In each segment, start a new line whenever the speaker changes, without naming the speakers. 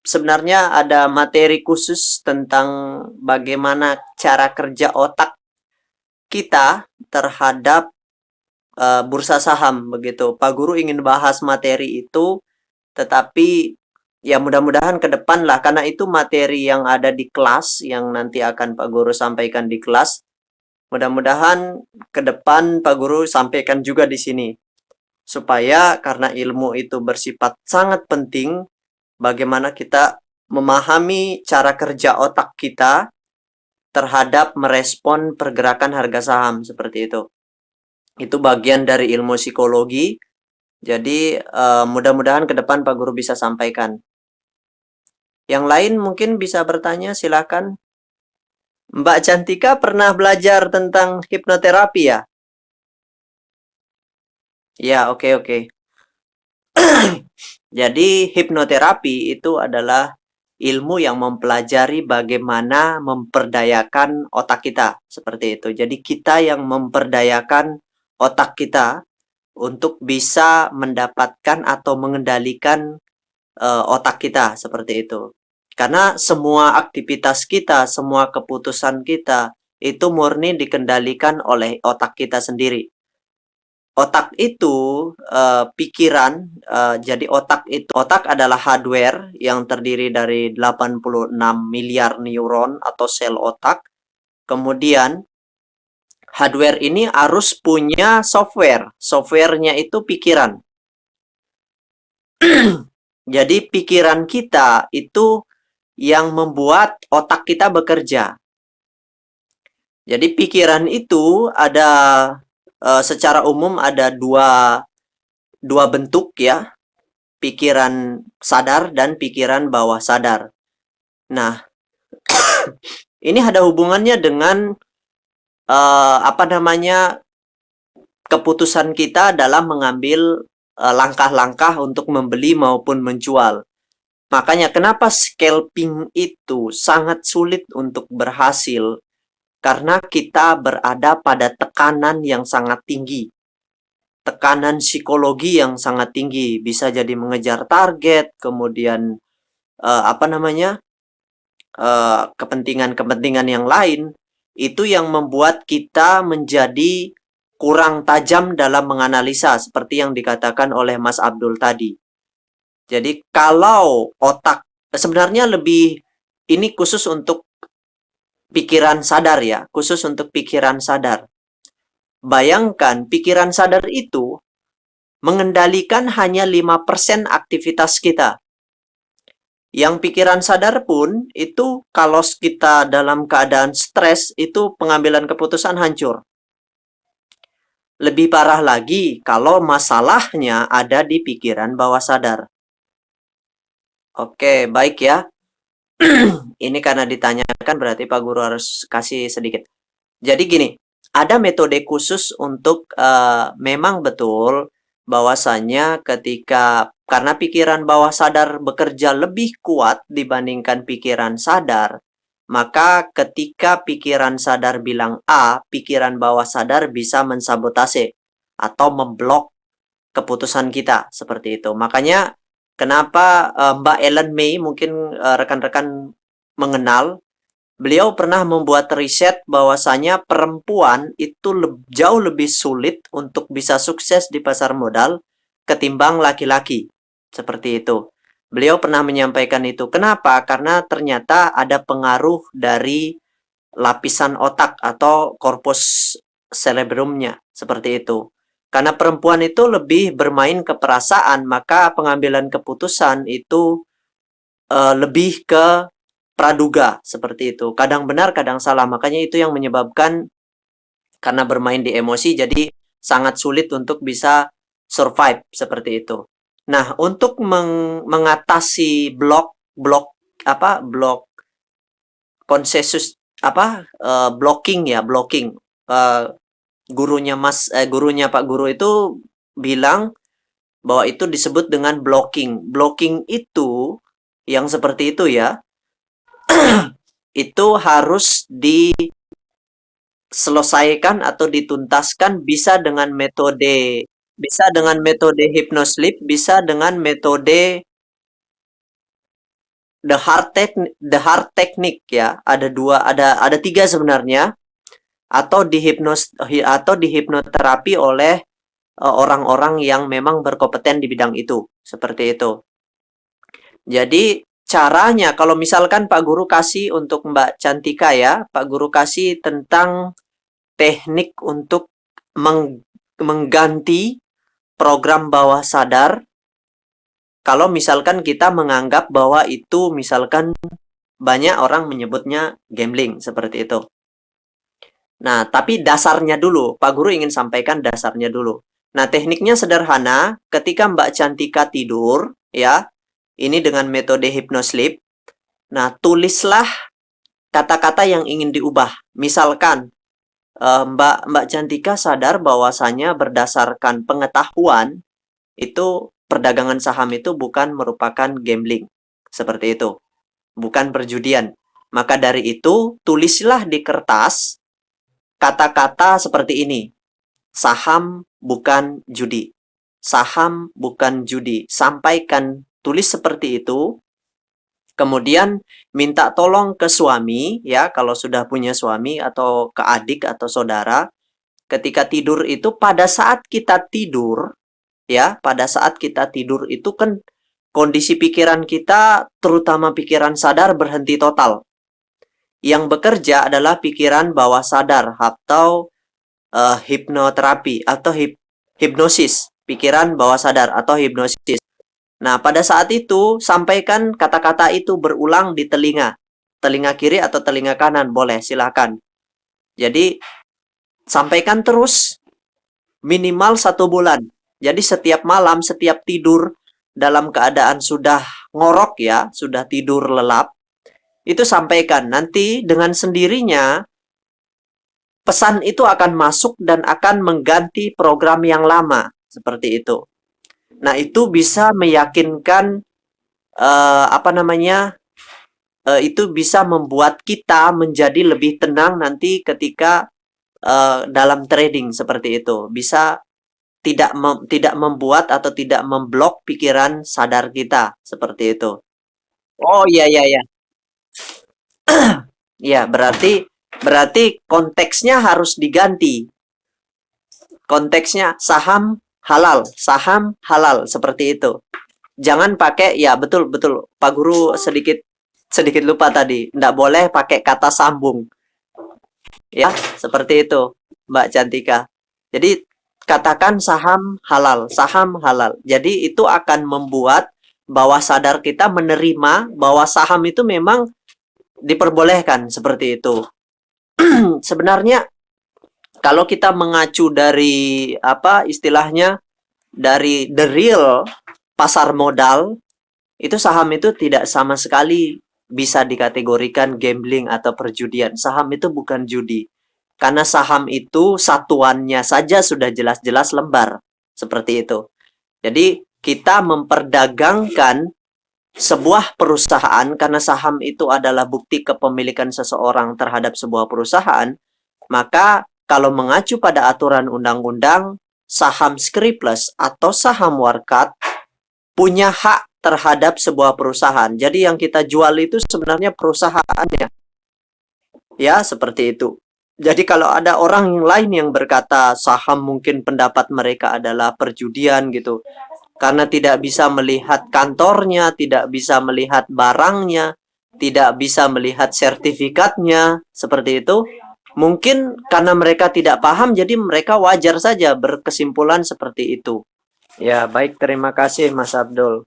sebenarnya ada materi khusus tentang bagaimana cara kerja otak kita terhadap bursa saham begitu. Pak Guru ingin bahas materi itu, tetapi ya mudah-mudahan ke depan lah, karena itu materi yang ada di kelas yang nanti akan Pak Guru sampaikan di kelas. Mudah-mudahan ke depan Pak Guru sampaikan juga di sini. Supaya karena ilmu itu bersifat sangat penting, bagaimana kita memahami cara kerja otak kita terhadap merespon pergerakan harga saham seperti itu. Itu bagian dari ilmu psikologi. Jadi mudah-mudahan ke depan Pak Guru bisa sampaikan. Yang lain mungkin bisa bertanya, silakan. Mbak Cantika pernah belajar tentang hipnoterapi ya? Ya, oke oke. Jadi hipnoterapi itu adalah ilmu yang mempelajari bagaimana memperdayakan otak kita, seperti itu. Jadi kita yang memperdayakan otak kita untuk bisa mendapatkan atau mengendalikan otak kita, seperti itu. Karena semua aktivitas kita, semua keputusan kita itu murni dikendalikan oleh otak kita sendiri. Otak itu pikiran, jadi otak adalah hardware yang terdiri dari 86 miliar neuron atau sel otak. Kemudian hardware ini harus punya software. Softwarenya itu pikiran. Jadi pikiran kita itu yang membuat otak kita bekerja. Jadi pikiran itu ada secara umum ada dua bentuk ya, pikiran sadar dan pikiran bawah sadar. Nah, ini ada hubungannya dengan apa namanya, keputusan kita dalam mengambil langkah-langkah untuk membeli maupun menjual. Makanya kenapa scalping itu sangat sulit untuk berhasil, karena kita berada pada tekanan yang sangat tinggi. Tekanan psikologi yang sangat tinggi, bisa jadi mengejar target, kemudian apa namanya, kepentingan-kepentingan yang lain, itu yang membuat kita menjadi kurang tajam dalam menganalisa, seperti yang dikatakan oleh Mas Abdul tadi. Jadi kalau otak, sebenarnya lebih, ini khusus untuk pikiran sadar ya, khusus untuk pikiran sadar. Bayangkan pikiran sadar itu mengendalikan hanya 5% aktivitas kita. Yang pikiran sadar pun itu kalau kita dalam keadaan stres, itu pengambilan keputusan hancur. Lebih parah lagi kalau masalahnya ada di pikiran bawah sadar. Oke, baik ya. Ini karena ditanyakan berarti Pak Guru harus kasih sedikit. Jadi gini, ada metode khusus untuk memang betul bahwasanya karena pikiran bawah sadar bekerja lebih kuat dibandingkan pikiran sadar, maka ketika pikiran sadar bilang A, pikiran bawah sadar bisa mensabotase atau memblok keputusan kita, seperti itu. Makanya kenapa Mbak Ellen May mungkin rekan-rekan mengenal, beliau pernah membuat riset bahwasanya perempuan itu jauh lebih sulit untuk bisa sukses di pasar modal ketimbang laki-laki. Seperti itu. Beliau pernah menyampaikan itu. Kenapa? Karena ternyata ada pengaruh dari lapisan otak atau corpus cerebrumnya. Seperti itu. Karena perempuan itu lebih bermain ke perasaan, maka pengambilan keputusan itu lebih ke praduga, seperti itu. Kadang benar, kadang salah. Makanya itu yang menyebabkan, karena bermain di emosi, jadi sangat sulit untuk bisa survive, seperti itu. Nah, untuk mengatasi blok konsensus, blocking ya, blocking. Gurunya Pak Guru itu bilang bahwa itu disebut dengan blocking. Blocking itu yang seperti itu ya, itu harus diselesaikan atau dituntaskan bisa dengan metode hypnosleep, bisa dengan metode the hard technique ya. Ada tiga sebenarnya, atau dihipnoterapi oleh orang-orang yang memang berkompeten di bidang itu, seperti itu. Jadi caranya, kalau misalkan Pak Guru kasih untuk Mbak Cantika ya, Pak Guru kasih tentang teknik untuk mengganti program bawah sadar. Kalau misalkan kita menganggap bahwa itu misalkan banyak orang menyebutnya gambling, seperti itu. Nah, tapi dasarnya dulu, Pak Guru ingin sampaikan dasarnya dulu. Nah, tekniknya sederhana, ketika Mbak Cantika tidur, ya, ini dengan metode hypnosleep. Nah, tulislah kata-kata yang ingin diubah. Misalkan, Mbak Cantika sadar bahwasanya berdasarkan pengetahuan, itu perdagangan saham itu bukan merupakan gambling. Seperti itu. Bukan perjudian. Maka dari itu, tulislah di kertas kata-kata seperti ini. Saham bukan judi. Saham bukan judi. Sampaikan, tulis seperti itu. Kemudian minta tolong ke suami, ya, kalau sudah punya suami, atau ke adik atau saudara. Ketika tidur itu, pada saat kita tidur, ya, pada saat kita tidur itu kan kondisi pikiran kita, terutama pikiran sadar, berhenti total. Yang bekerja adalah pikiran bawah sadar atau hipnoterapi atau hipnosis, pikiran bawah sadar atau hipnosis. Nah, pada saat itu sampaikan kata-kata itu berulang di telinga kiri atau telinga kanan, boleh, silakan. Jadi sampaikan terus minimal 1 bulan. Jadi setiap malam, setiap tidur dalam keadaan sudah ngorok ya, sudah tidur lelap, itu sampaikan. Nanti dengan sendirinya pesan itu akan masuk dan akan mengganti program yang lama, seperti itu. Nah, itu bisa meyakinkan itu bisa membuat kita menjadi lebih tenang nanti ketika dalam trading, seperti itu. Bisa tidak membuat atau tidak memblok pikiran sadar kita, seperti itu. Oh, iya, iya, iya. Ya, berarti konteksnya harus diganti. Konteksnya saham halal, seperti itu. Jangan pakai, ya, betul betul. Pak Guru sedikit sedikit lupa tadi. Nggak boleh pakai kata sambung. Ya, seperti itu, Mbak Cantika. Jadi katakan saham halal. Jadi itu akan membuat bawah sadar kita menerima bahwa saham itu memang diperbolehkan, seperti itu. Sebenarnya kalau kita mengacu dari apa istilahnya, dari the real pasar modal, itu saham itu tidak sama sekali bisa dikategorikan gambling atau perjudian. Saham itu bukan judi. Karena saham itu satuannya saja sudah jelas-jelas lembar. Seperti itu. Jadi kita memperdagangkan sebuah perusahaan, karena saham itu adalah bukti kepemilikan seseorang terhadap sebuah perusahaan. Maka kalau mengacu pada aturan undang-undang, saham scriptless atau saham warkat punya hak terhadap sebuah perusahaan. Jadi yang kita jual itu sebenarnya perusahaannya. Ya, seperti itu. Jadi kalau ada orang yang lain yang berkata saham mungkin pendapat mereka adalah perjudian gitu. Karena tidak bisa melihat kantornya, tidak bisa melihat barangnya, tidak bisa melihat sertifikatnya, seperti itu. Mungkin karena mereka tidak paham, jadi mereka wajar saja berkesimpulan seperti itu. Ya, baik, terima kasih Mas Abdul.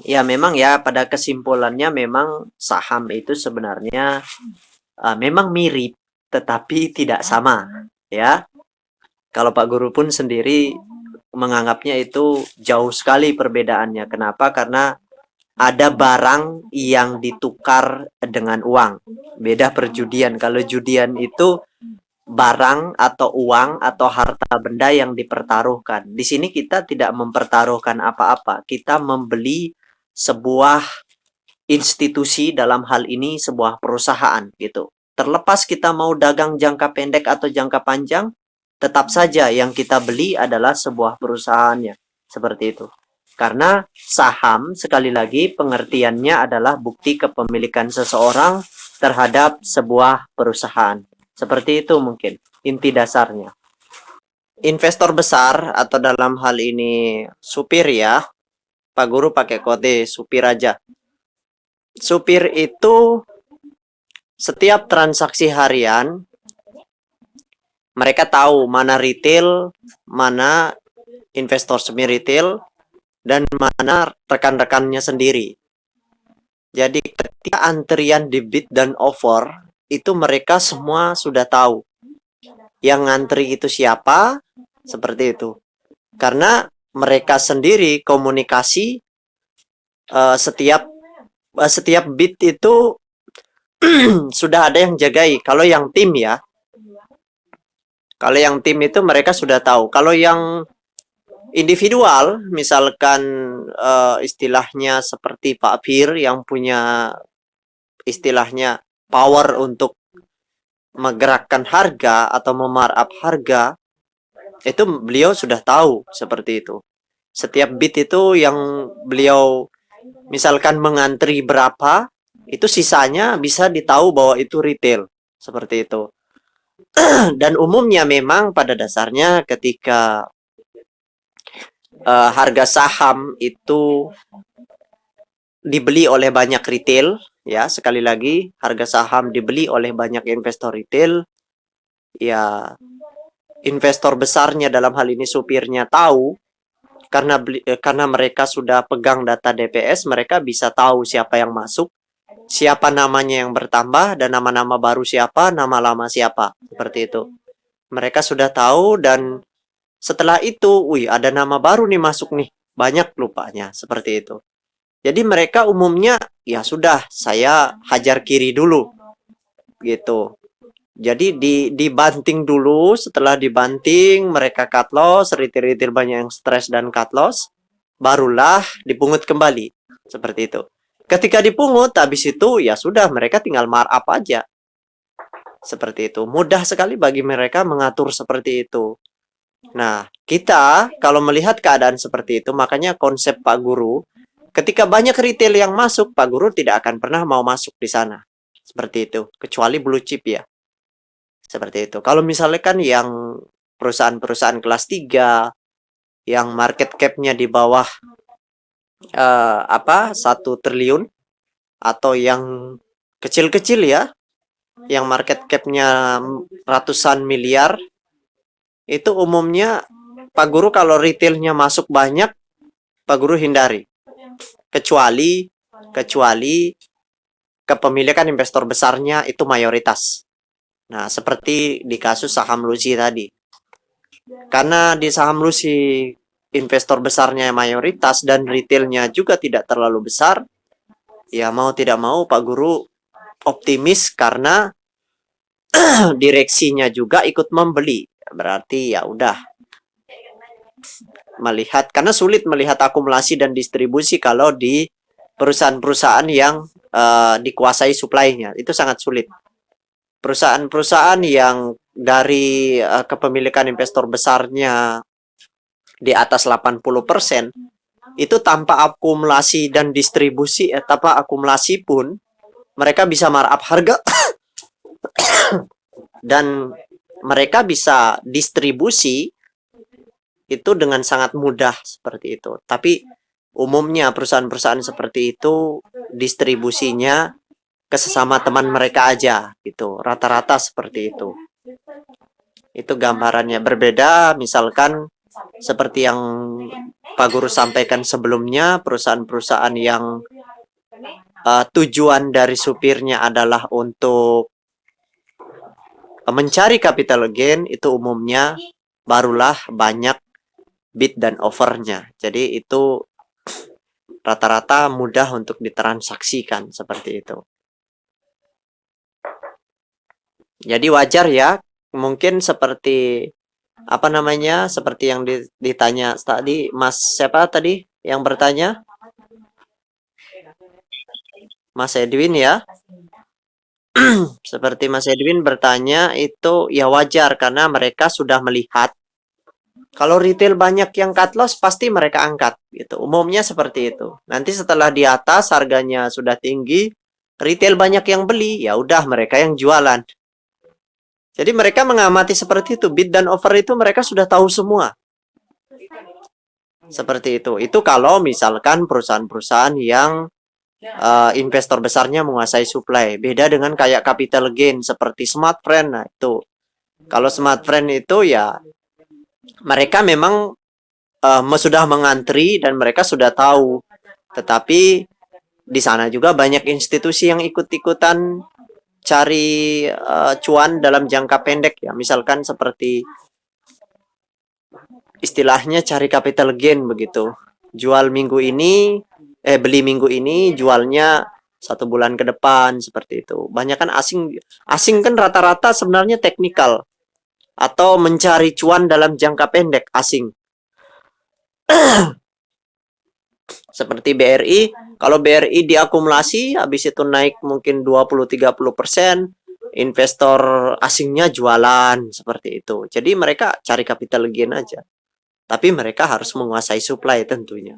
Ya, memang ya, pada kesimpulannya memang saham itu sebenarnya memang mirip, tetapi tidak sama. Ya, kalau Pak Guru pun sendiri menganggapnya itu jauh sekali perbedaannya. Kenapa? Karena ada barang yang ditukar dengan uang. Beda perjudian. Kalau judian itu barang atau uang atau harta benda yang dipertaruhkan. Di sini kita tidak mempertaruhkan apa-apa. Kita membeli sebuah institusi, dalam hal ini sebuah perusahaan gitu. Terlepas kita mau dagang jangka pendek atau jangka panjang, tetap saja yang kita beli adalah sebuah perusahaannya. Seperti itu. Karena saham sekali lagi pengertiannya adalah bukti kepemilikan seseorang terhadap sebuah perusahaan. Seperti itu mungkin inti dasarnya. Investor besar atau dalam hal ini supir ya, Pak Guru pakai kode supir aja. Supir itu setiap transaksi harian mereka tahu mana retail, mana investor semi retail, dan mana rekan-rekannya sendiri. Jadi ketika antrian di bid dan offer itu mereka semua sudah tahu. Yang ngantri itu siapa, seperti itu. Karena mereka sendiri komunikasi setiap bid itu sudah ada yang jagai. Kalau yang tim ya, kalau yang tim itu mereka sudah tahu. Kalau yang individual, misalkan istilahnya seperti Pak Fir yang punya istilahnya power untuk menggerakkan harga atau memarkup harga, itu beliau sudah tahu seperti itu. Setiap bid itu yang beliau misalkan mengantri berapa, itu sisanya bisa ditahu bahwa itu retail, seperti itu. Dan umumnya memang pada dasarnya ketika harga saham itu dibeli oleh banyak retail, ya sekali lagi harga saham dibeli oleh banyak investor retail, ya investor besarnya dalam hal ini supirnya tahu karena mereka sudah pegang data DPS, mereka bisa tahu siapa yang masuk, siapa namanya yang bertambah, dan nama-nama baru siapa, nama lama siapa, seperti itu. Mereka sudah tahu dan setelah itu, wih ada nama baru nih masuk nih, banyak lupanya, seperti itu. Jadi mereka umumnya ya sudah saya hajar kiri dulu gitu. Jadi dibanting dulu, setelah dibanting mereka cut loss, retail-retail banyak yang stres dan cut loss, barulah dipungut kembali. Seperti itu. Ketika dipungut habis itu ya sudah mereka tinggal markup aja. Seperti itu. Mudah sekali bagi mereka mengatur seperti itu. Nah, kita kalau melihat keadaan seperti itu, makanya konsep Pak Guru, ketika banyak retail yang masuk, Pak Guru tidak akan pernah mau masuk di sana. Seperti itu. Kecuali blue chip ya. Seperti itu. Kalau misalnya kan yang perusahaan-perusahaan kelas 3 yang market cap-nya di bawah 1 triliun atau yang kecil-kecil ya, yang market cap-nya ratusan miliar, itu umumnya Pak Guru kalau retailnya masuk banyak, Pak Guru hindari. Kecuali kepemilikan investor besarnya itu mayoritas. Nah, seperti di kasus saham Lucy tadi. Karena di saham Lucy investor besarnya mayoritas dan retailnya juga tidak terlalu besar, ya mau tidak mau Pak Guru optimis karena direksinya juga ikut membeli. Berarti ya udah melihat, karena sulit melihat akumulasi dan distribusi kalau di perusahaan-perusahaan yang dikuasai supply-nya. Itu sangat sulit. Perusahaan-perusahaan yang dari kepemilikan investor besarnya di atas 80%, itu tanpa akumulasi dan distribusi, tanpa akumulasi pun mereka bisa markup harga dan mereka bisa distribusi itu dengan sangat mudah seperti itu. Tapi umumnya perusahaan-perusahaan seperti itu distribusinya ke sesama teman mereka aja gitu. Rata-rata seperti itu. Itu gambarannya. Berbeda misalkan seperti yang Pak Guru sampaikan sebelumnya, perusahaan-perusahaan yang tujuan dari supirnya adalah untuk mencari capital gain, itu umumnya barulah banyak bid dan offernya. Jadi itu rata-rata mudah untuk ditransaksikan seperti itu. Jadi wajar ya, mungkin seperti seperti yang ditanya tadi, Mas siapa tadi yang bertanya? Mas Edwin ya. Seperti Mas Edwin bertanya itu ya wajar karena mereka sudah melihat Kalau retail banyak yang cut loss, pasti mereka angkat gitu. Umumnya seperti itu. Nanti setelah di atas harganya sudah tinggi, retail banyak yang beli, ya udah mereka yang jualan. Jadi mereka mengamati seperti itu, bid dan offer itu mereka sudah tahu semua. Seperti itu. Itu kalau misalkan perusahaan-perusahaan yang investor besarnya menguasai supply. Beda dengan kayak capital gain seperti Smartfren. Nah, itu. Kalau Smartfren itu ya mereka memang sudah mengantri dan mereka sudah tahu. Tetapi di sana juga banyak institusi yang ikut-ikutan cari cuan dalam jangka pendek ya. Misalkan seperti istilahnya cari capital gain begitu. Jual minggu ini, beli minggu ini, jualnya 1 bulan ke depan seperti itu. Banyak kan asing, asing kan rata-rata sebenarnya teknikal atau mencari cuan dalam jangka pendek asing. Seperti BRI, kalau BRI diakumulasi habis itu naik mungkin 20-30%, investor asingnya jualan seperti itu. Jadi mereka cari capital gain aja. Tapi mereka harus menguasai supply tentunya.